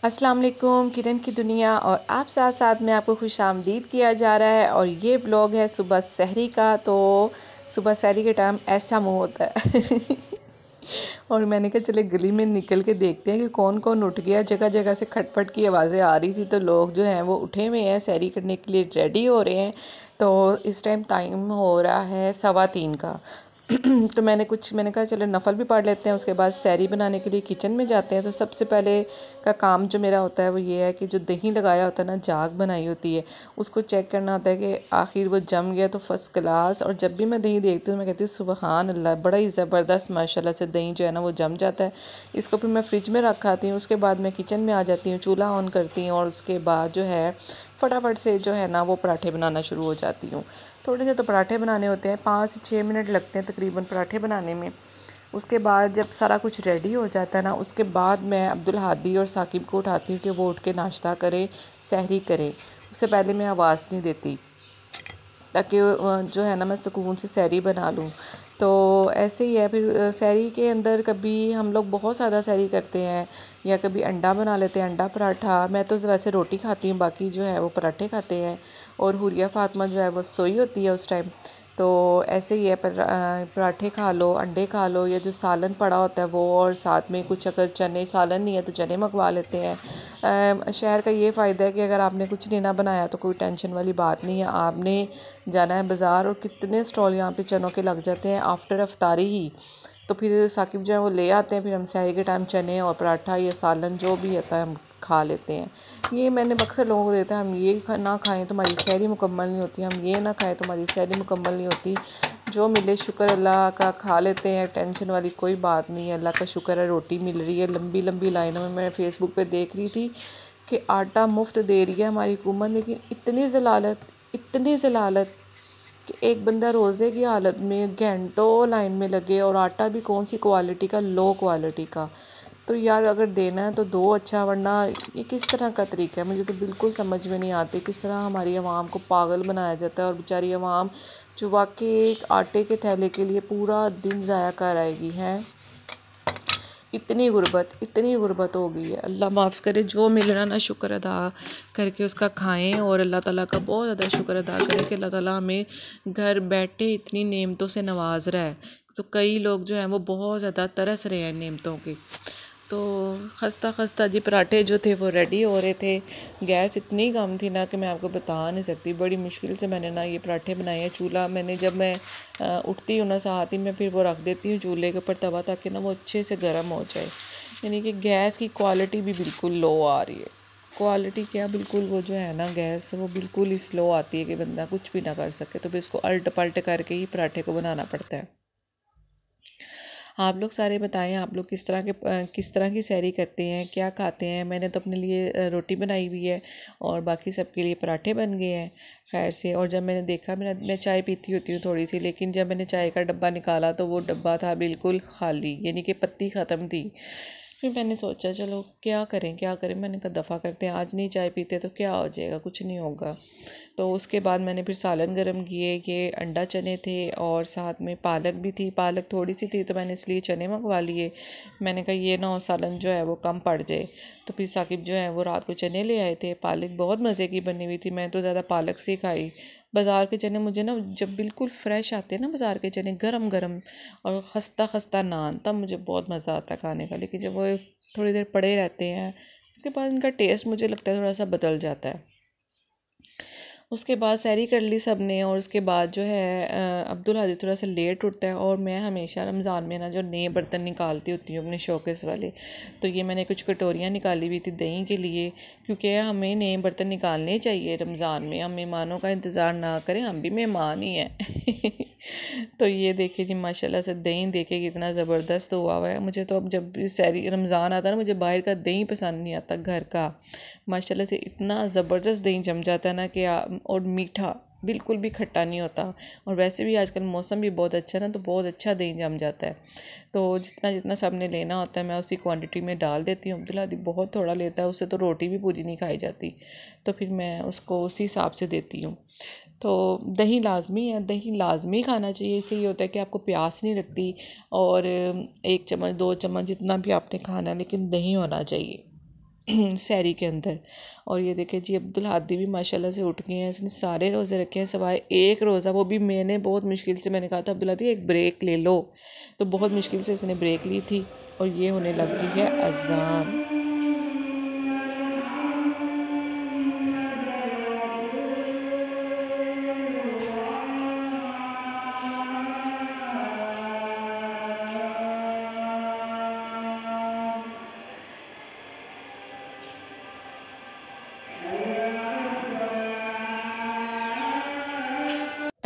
अस्सलाम वालेकुम, किरण की दुनिया और आप साथ साथ में आपको खुशामदीद किया जा रहा है। और ये ब्लॉग है सुबह सहरी का। तो सुबह सहरी के टाइम ऐसा मुँह होता है और मैंने कहा चले गली में निकल के देखते हैं कि कौन कौन उठ गया। जगह जगह से खटपट की आवाज़ें आ रही थी, तो लोग जो हैं वो उठे हुए हैं, सहरी करने के लिए रेडी हो रहे हैं। तो इस टाइम हो रहा है 3:15 का। तो मैंने कहा चलो नफ़ल भी पढ़ लेते हैं, उसके बाद सैरी बनाने के लिए किचन में जाते हैं। तो सबसे पहले का काम जो मेरा होता है वो ये है कि जो दही लगाया होता है ना, जाग बनाई होती है, उसको चेक करना होता है कि आखिर वो जम गया तो फर्स्ट क्लास। और जब भी मैं दही देखती हूँ मैं कहती हूँ सुबहान अल्लाह, बड़ा ही ज़बरदस्त माशाल्लाह से दही जो है ना वो जम जाता है। इसको फिर मैं फ्रिज में रख आती हूँ। उसके बाद मैं किचन में आ जाती हूँ, चूल्हा ऑन करती हूँ और उसके बाद जो है फटाफट से जो है ना वो पराठे बनाना शुरू हो जाती हूँ। थोड़े से तो पराठे बनाने होते हैं, 5 से 6 मिनट लगते हैं तकरीबन पराठे बनाने में। उसके बाद जब सारा कुछ रेडी हो जाता है ना, उसके बाद मैं अब्दुल हादी और साकिब को उठाती हूँ कि वो उठ के नाश्ता करें, सहरी करें। उससे पहले मैं आवाज़ नहीं देती ताकि जो है ना मैं सुकून से सहरी बना लूँ। तो ऐसे ही है। फिर सहरी के अंदर कभी हम लोग बहुत ज़्यादा सहरी करते हैं या कभी अंडा बना लेते हैं, अंडा पराठा। मैं तो वैसे रोटी खाती हूँ, बाकी जो है वो पराठे खाते हैं। और हुरिया फातिमा जो है वो सोई होती है उस टाइम। तो ऐसे ही है। पर पराठे खा लो, अंडे खा लो, या जो सालन पड़ा होता है वो, और साथ में कुछ अगर चने, सालन नहीं है तो चने मंगवा लेते हैं। शहर का ये फ़ायदा है कि अगर आपने कुछ नहीं ना बनाया तो कोई टेंशन वाली बात नहीं है। आपने जाना है बाज़ार और कितने स्टॉल यहाँ पे चनों के लग जाते हैं आफ्टर अफ्तारी ही। तो फिर साकिब जो है वो ले आते हैं, फिर हम सहरी के टाइम चने और पराठा या सालन जो भी आता है हम खा लेते हैं। ये मैंने अक्सर लोगों को देता है, हम ये ना खाएं तो हमारी सहरी मुकम्मल नहीं होती, हम ये ना खाएं तो हमारी सहरी मुकम्मल नहीं होती। जो मिले शुक्र अल्लाह का, खा लेते हैं, टेंशन वाली कोई बात नहीं है। अल्लाह का शुक्र है रोटी मिल रही है। लंबी लंबी लाइनों में मैं फ़ेसबुक पे देख रही थी कि आटा मुफ्त दे रही है हमारी हुकूमत, लेकिन इतनी ज़लालत कि एक बंदा रोज़े की हालत में घंटों लाइन में लगे, और आटा भी कौन सी क्वालिटी का, लो क्वालिटी का। तो यार अगर देना है तो दो अच्छा, वरना ये किस तरह का तरीका है, मुझे तो बिल्कुल समझ में नहीं आती किस तरह हमारी आवाम को पागल बनाया जाता है। और बेचारी आवाम जो वाकई एक आटे के थैले के लिए पूरा दिन ज़ाया कर आएगी है। इतनी गुर्बत हो गई है। अल्लाह माफ़ करे। जो मिल रहा ना शुक्र अदा करके उसका खाएं, और अल्लाह ताला का बहुत ज़्यादा शुक्र अदा करें कि अल्लाह ताला हमें घर बैठे इतनी नेमतों से नवाज रहा है। तो कई लोग जो हैं वो बहुत ज़्यादा तरस रहे हैं नेमतों के। तो खस्ता खस्ता जी पराठे जो थे वो रेडी हो रहे थे। गैस इतनी कम थी ना कि मैं आपको बता नहीं सकती। बड़ी मुश्किल से मैंने ना ये पराठे बनाए हैं। चूल्हा मैंने, जब मैं उठती हूँ ना साथ ही मैं फिर वो रख देती हूँ चूल्हे के ऊपर तवा, ताकि ना वो अच्छे से गर्म हो जाए। यानी कि गैस की क्वालिटी भी बिल्कुल लो आ रही है। क्वालिटी क्या, बिल्कुल वो जो है ना गैस, वो बिल्कुल ही स्लो आती है कि बंदा कुछ भी ना कर सके। तो फिर इसको अल्ट पल्ट करके ही पराठे को बनाना पड़ता है। आप लोग सारे बताएं, आप लोग किस तरह की सैरी करते हैं, क्या खाते हैं। मैंने तो अपने लिए रोटी बनाई हुई है और बाकी सबके लिए पराठे बन गए हैं खैर से। और जब मैंने देखा, मैं चाय पीती होती हूँ थोड़ी सी, लेकिन जब मैंने चाय का डब्बा निकाला तो वो डब्बा था बिल्कुल खाली, यानी कि पत्ती ख़त्म थी। फिर मैंने सोचा चलो क्या करें। मैंने कहा दफ़ा करते हैं, आज नहीं चाय पीते तो क्या हो जाएगा, कुछ नहीं होगा। तो उसके बाद मैंने फिर सालन गरम किए। ये अंडा चने थे और साथ में पालक भी थी। पालक थोड़ी सी थी तो मैंने इसलिए चने मंगवा लिए। मैंने कहा ये ना हो सालन जो है वो कम पड़ जाए। तो फिर साकिब जो है वो रात को चने ले आए थे। पालक बहुत मज़े की बनी हुई थी, मैं तो ज़्यादा पालक से ही खाई। बाज़ार के चने मुझे ना, जब बिल्कुल फ्रेश आते हैं ना बाज़ार के चने, गरम गरम और खस्ता खस्ता नान, तब मुझे बहुत मज़ा आता है खाने का। लेकिन जब वो थोड़ी देर पड़े रहते हैं उसके बाद इनका टेस्ट मुझे लगता है थोड़ा सा बदल जाता है। उसके बाद सैरी कर ली सब ने। और उसके बाद जो है अब्दुल हादी थोड़ा सा लेट उठता है, और मैं हमेशा रमज़ान में ना जो नए बर्तन निकालती होती हूँ अपने शोकेस वाले। तो ये मैंने कुछ कटोरियाँ निकाली हुई थी दही के लिए, क्योंकि हमें नए बर्तन निकालने चाहिए रमज़ान में। हम मेहमानों का इंतज़ार ना करें, हम भी मेहमान ही हैं तो ये देखिए जी माशाल्लाह से दही देखे कितना ज़बरदस्त हुआ है। मुझे तो अब जब भी सैरी रमज़ान आता है ना, मुझे बाहर का दही पसंद नहीं आता, घर का माशाल्लाह से इतना ज़बरदस्त दही जम जाता है ना कि और मीठा, बिल्कुल भी खट्टा नहीं होता। और वैसे भी आजकल मौसम भी बहुत अच्छा है ना, तो बहुत अच्छा दही जम जाता है। तो जितना जितना सब ने लेना होता है मैं उसी क्वांटिटी में डाल देती हूँ। अब्दुल हादी बहुत थोड़ा लेता है, उससे तो रोटी भी पूरी नहीं खाई जाती, तो फिर मैं उसको उसी हिसाब से देती हूँ। तो दही लाजमी है, दही लाजमी खाना चाहिए। इससे ये होता है कि आपको प्यास नहीं लगती। और 1 चम्मच 2 चम्मच जितना भी आपने खाना है, लेकिन दही होना चाहिए। सहरी के अंदर। और ये देखें जी अब्दुल हादी भी माशाल्लाह से उठ गए हैं, इसने सारे रोज़े रखे हैं सिवाय एक रोज़ा, वो भी मैंने बहुत मुश्किल से, मैंने कहा था अब्दुल हादी एक ब्रेक ले लो, तो बहुत मुश्किल से इसने ब्रेक ली थी। और ये होने लग गई है अजान।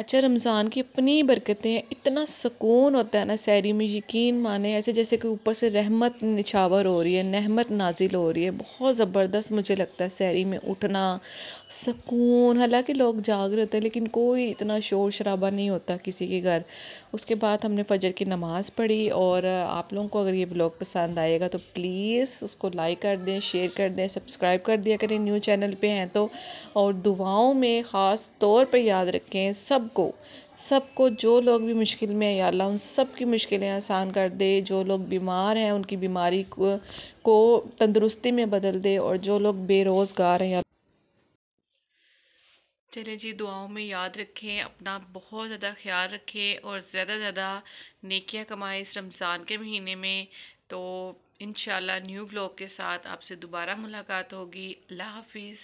अच्छा, रमज़ान की अपनी बरकतें हैं, इतना सुकून होता है ना सहरी में, यकीन माने ऐसे जैसे कि ऊपर से रहमत निछावर हो रही है, रहमत नाजिल हो रही है। बहुत ज़बरदस्त मुझे लगता है सहरी में उठना, सुकून। हालांकि लोग जाग रहे होते हैं लेकिन कोई इतना शोर शराबा नहीं होता किसी के घर। उसके बाद हमने फजर की नमाज़ पढ़ी। और आप लोगों को अगर ये ब्लॉग पसंद आएगा तो प्लीज़ उसको लाइक कर दें, शेयर कर दें, सब्सक्राइब कर दिया करें न्यू चैनल पे हैं तो। और दुआओं में ख़ास तौर पे याद रखें सबको, सबको जो लोग भी मुश्किल में हैं या अल्लाह उन सब की मुश्किलें आसान कर दे। जो लोग बीमार हैं उनकी बीमारी को तंदुरुस्ती में बदल दे। और जो लोग बेरोज़गार हैं या चले जी दुआओं में याद रखें, अपना बहुत ज़्यादा ख्याल रखें और ज़्यादा ज़्यादा नेकियां कमाएं इस रमज़ान के महीने में। तो इंशाल्लाह न्यू व्लॉग के साथ आपसे दोबारा मुलाकात होगी। अल्लाह हाफिज़।